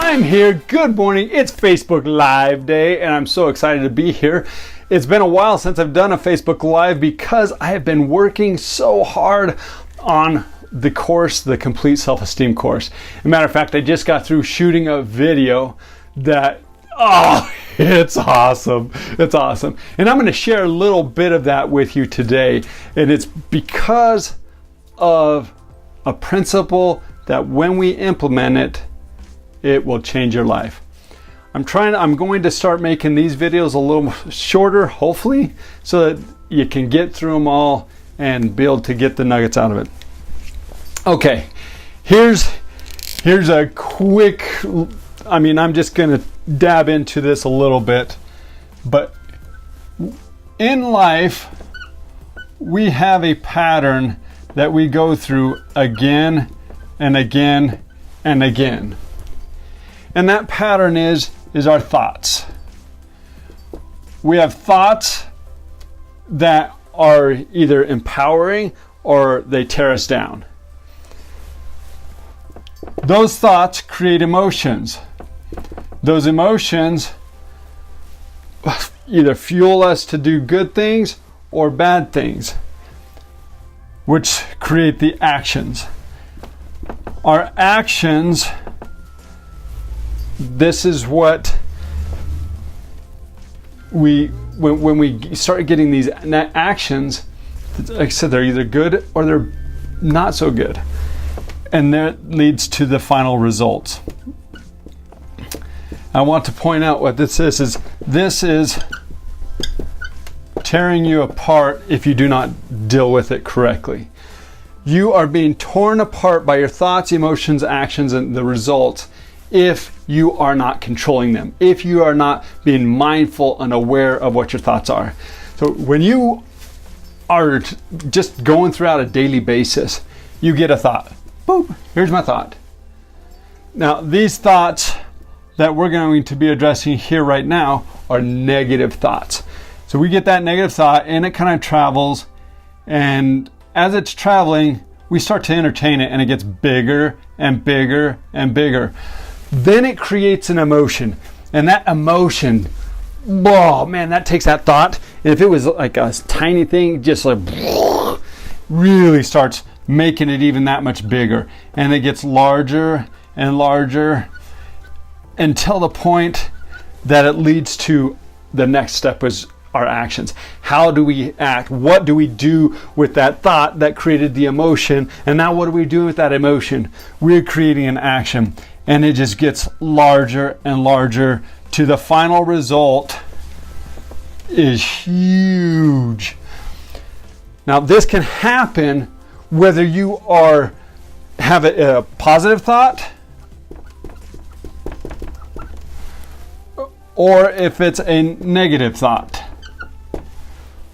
I'm here. Good morning. It's Facebook Live Day, and I'm so excited to be here. It's been a while since I've done a Facebook Live because I have been working so hard on the course, the Complete Self-Esteem course. As a matter of fact, I just got through shooting a video that, it's awesome. It's awesome. And I'm going to share a little bit of that with you today. And it's because of a principle that when we implement it, it will change your life. I'm going to start making these videos a little shorter, hopefully, so that you can get through them all and be able to get the nuggets out of it. Okay, here's a quick, I'm just going to dab into this a little bit, but in life, we have a pattern that we go through again and again and again. And that pattern is our thoughts. We have thoughts that are either empowering or they tear us down. Those thoughts create emotions. Those emotions either fuel us to do good things or bad things, which create the actions. Our actions, this is what when we start getting these actions, like I said, they're either good or they're not so good. And that leads to the final results. I want to point out what this is tearing you apart if you do not deal with it correctly. You are being torn apart by your thoughts, emotions, actions, and the results if you are not controlling them, if you are not being mindful and aware of what your thoughts are. So when you are just going throughout a daily basis, you get a thought. Boop, here's my thought. Now, these thoughts that we're going to be addressing here right now are negative thoughts. So we get that negative thought and it kind of travels, and as it's traveling, we start to entertain it and it gets bigger and bigger and bigger. Then it creates an emotion, and that emotion, that takes that thought, and if it was like a tiny thing, just like really starts making it even that much bigger, and it gets larger and larger until the point that it leads to the next step is our actions. How do we act? What do we do with that thought that created the emotion? And now what are we doing with that emotion? We're creating an action, and it just gets larger and larger to the final result is huge. Now this can happen whether you have a positive thought or if it's a negative thought.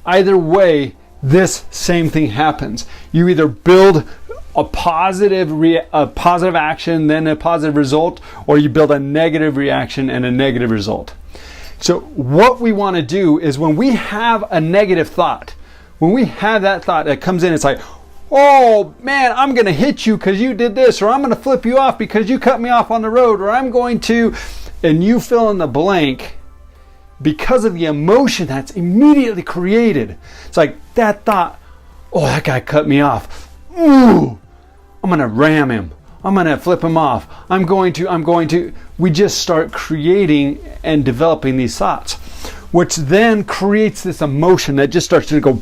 Either way, this same thing happens. You either build a positive action, then a positive result, or you build a negative reaction and a negative result. So what we want to do is when we have a negative thought, when we have that thought that comes in, it's like, oh man, I'm going to hit you because you did this, or I'm going to flip you off because you cut me off on the road, or I'm going to, and you fill in the blank because of the emotion that's immediately created. It's like that thought, oh, that guy cut me off. Ooh, I'm going to ram him. I'm going to flip him off. I'm going to. We just start creating and developing these thoughts, which then creates this emotion that just starts to go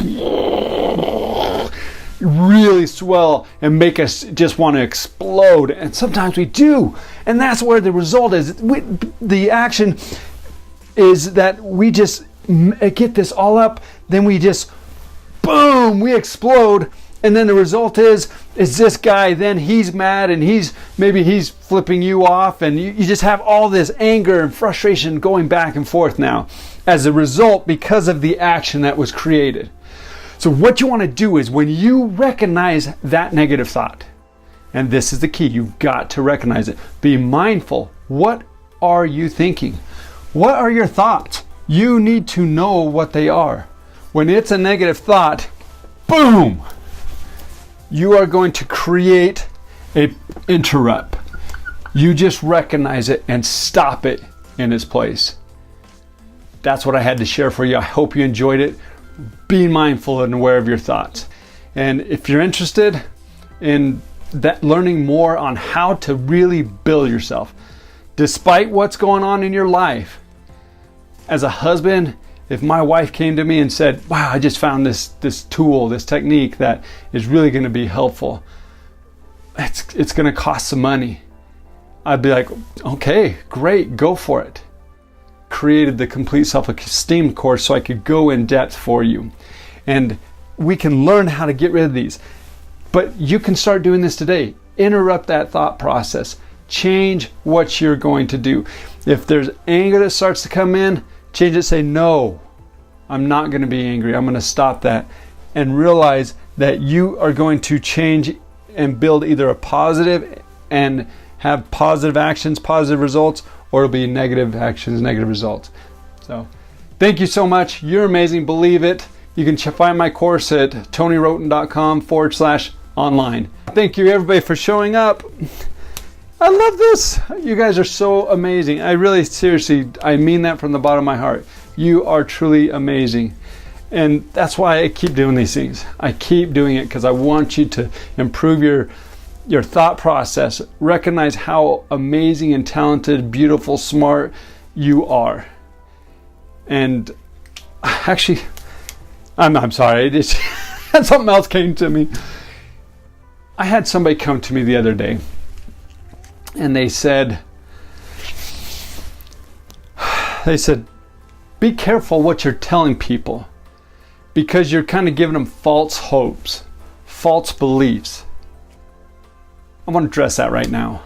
really swell and make us just want to explode. And sometimes we do. And that's where the result is. The action is that we just get this all up, then we just, boom, we explode. And then the result is this guy, then he's mad and he's flipping you off, and you just have all this anger and frustration going back and forth now as a result because of the action that was created. So what you want to do is when you recognize that negative thought, and this is the key, you've got to recognize it. Be mindful. What are you thinking? What are your thoughts? You need to know what they are. When it's a negative thought, boom, you are going to create a interrupt. You just recognize it and stop it in its place. That's what I had to share for you. I hope you enjoyed it. Be mindful and aware of your thoughts. And if you're interested in that, learning more on how to really build yourself, despite what's going on in your life, as a husband, if my wife came to me and said, wow, I just found this tool, this technique that is really going to be helpful, it's going to cost some money, I'd be like, okay, great, go for it. Created the complete self-esteem course so I could go in depth for you. And we can learn how to get rid of these. But you can start doing this today. Interrupt that thought process. Change what you're going to do. If there's anger that starts to come in, change it. Say, no, I'm not going to be angry. I'm going to stop that. And realize that you are going to change and build either a positive and have positive actions, positive results, or it'll be negative actions, negative results. So thank you so much. You're amazing. Believe it. You can find my course at tonyrhoton.com/online. Thank you everybody for showing up. I love this. You guys are so amazing. I really, seriously, I mean that from the bottom of my heart. You are truly amazing. And that's why I keep doing these things. I keep doing it because I want you to improve your thought process. Recognize how amazing and talented, beautiful, smart you are. And actually, I'm sorry, something else came to me. I had somebody come to me the other day and they said, be careful what you're telling people because you're kind of giving them false hopes, false beliefs. I want to address that right now.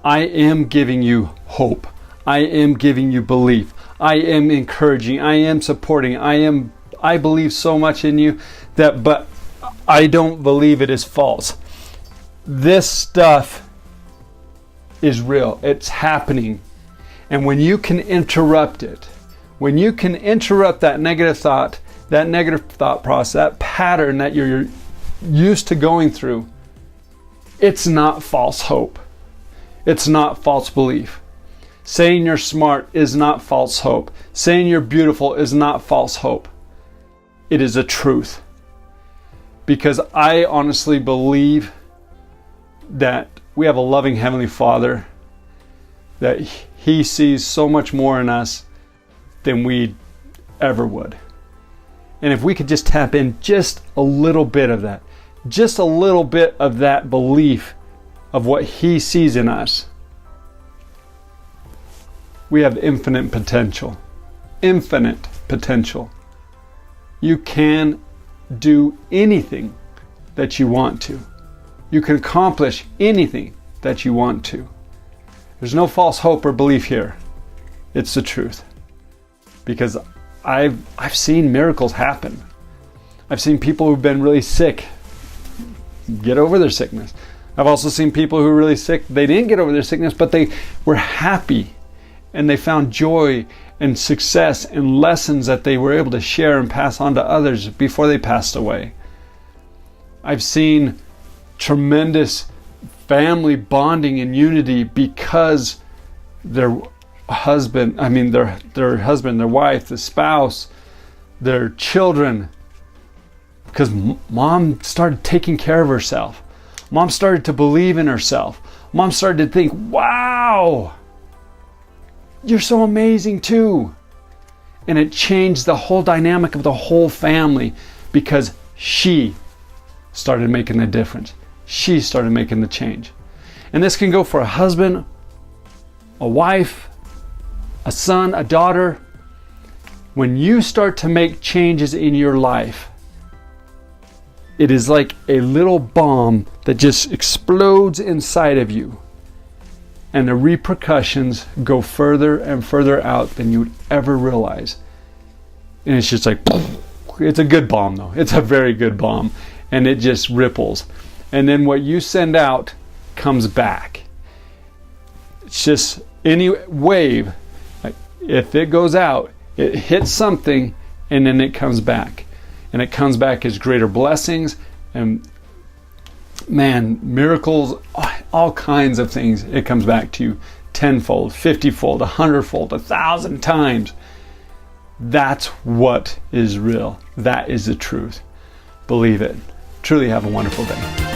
I am giving you hope. I am giving you belief. I am encouraging. I am supporting. I believe so much in you but I don't believe it is false. This stuff is real. It's happening. And when you can interrupt it, when you can interrupt that negative thought process, that pattern that you're used to going through, it's not false hope. It's not false belief. Saying you're smart is not false hope. Saying you're beautiful is not false hope. It is a truth. Because I honestly believe that we have a loving Heavenly Father, that He sees so much more in us than we ever would. And if we could just tap in just a little bit of that, just a little bit of that belief of what He sees in us, we have infinite potential. Infinite potential. You can do anything that you want to. You can accomplish anything that you want to. There's no false hope or belief here. It's the truth. Because I've seen miracles happen. I've seen people who've been really sick get over their sickness. I've also seen people who are really sick, they didn't get over their sickness, but they were happy and they found joy and success and lessons that they were able to share and pass on to others before they passed away. I've seen tremendous family bonding and unity because their husband, their husband, their wife, the spouse, their children, because mom started taking care of herself. Mom started to believe in herself. Mom started to think, wow, you're so amazing too. And it changed the whole dynamic of the whole family because she started making the difference. She started making the change. And this can go for a husband, a wife, a son, a daughter. When you start to make changes in your life, it is like a little bomb that just explodes inside of you. And the repercussions go further and further out than you would ever realize. And it's just like, it's a good bomb though. It's a very good bomb. And it just ripples. And then what you send out comes back. It's just any wave. Like if it goes out, it hits something and then it comes back. And it comes back as greater blessings and man, miracles, all kinds of things, it comes back to you tenfold, 50-fold, 100-fold, 1,000 times. That's what is real. That is the truth. Believe it. Truly have a wonderful day.